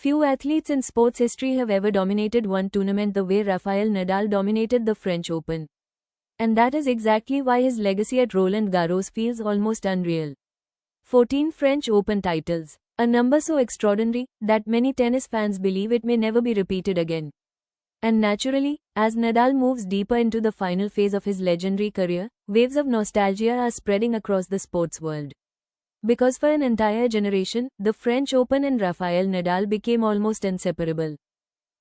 Few athletes in sports history have ever dominated one tournament the way Rafael Nadal dominated the French Open. And that is exactly why his legacy at Roland Garros feels almost unreal. 14 French Open titles, a number so extraordinary that many tennis fans believe it may never be repeated again. And naturally, as Nadal moves deeper into the final phase of his legendary career, waves of nostalgia are spreading across the sports world. Because for an entire generation, the French Open and Rafael Nadal became almost inseparable.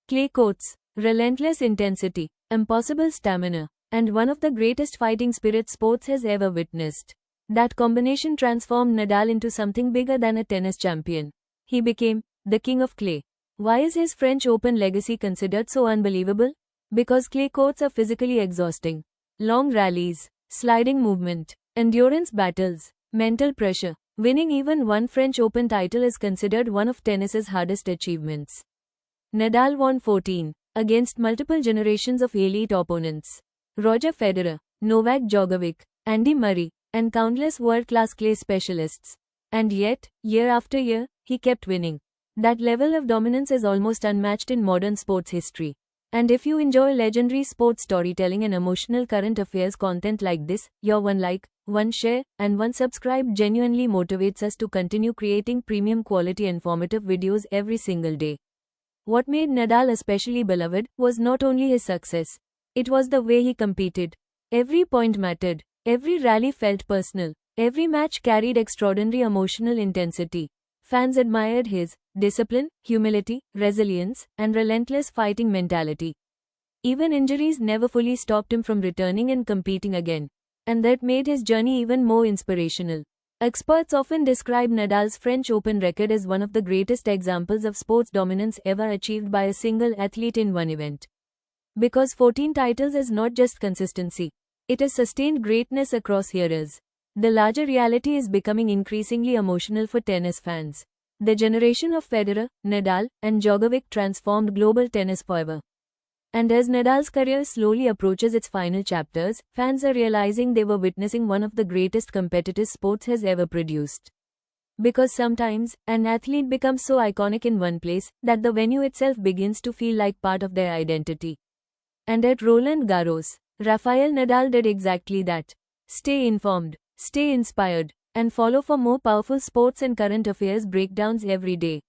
Clay courts, relentless intensity, impossible stamina, and one of the greatest fighting spirits sports has ever witnessed. That combination transformed Nadal into something bigger than a tennis champion. He became the king of clay. Why is his French Open legacy considered so unbelievable? Because clay courts are physically exhausting. Long rallies, sliding movement, endurance battles, mental pressure. Winning even one French Open title is considered one of tennis's hardest achievements. Nadal won 14, against multiple generations of elite opponents. Roger Federer, Novak Djokovic, Andy Murray, and countless world-class clay specialists. And yet, year after year, he kept winning. That level of dominance is almost unmatched in modern sports history. And if you enjoy legendary sports storytelling and emotional current affairs content like this, your one like, one share, and one subscribe genuinely motivates us to continue creating premium quality informative videos every single day. What made Nadal especially beloved was not only his success. It was the way he competed. Every point mattered. Every rally felt personal. Every match carried extraordinary emotional intensity. Fans admired his discipline, humility, resilience, and relentless fighting mentality. Even injuries never fully stopped him from returning and competing again. And that made his journey even more inspirational. Experts often describe Nadal's French Open record as one of the greatest examples of sports dominance ever achieved by a single athlete in one event. Because 14 titles is not just consistency. It is sustained greatness across eras. The larger reality is becoming increasingly emotional for tennis fans. The generation of Federer, Nadal, and Djokovic transformed global tennis forever. And as Nadal's career slowly approaches its final chapters, fans are realizing they were witnessing one of the greatest competitive sports has ever produced. Because sometimes, an athlete becomes so iconic in one place that the venue itself begins to feel like part of their identity. And at Roland Garros, Rafael Nadal did exactly that. Stay informed, stay inspired, and follow for more powerful sports and current affairs breakdowns every day.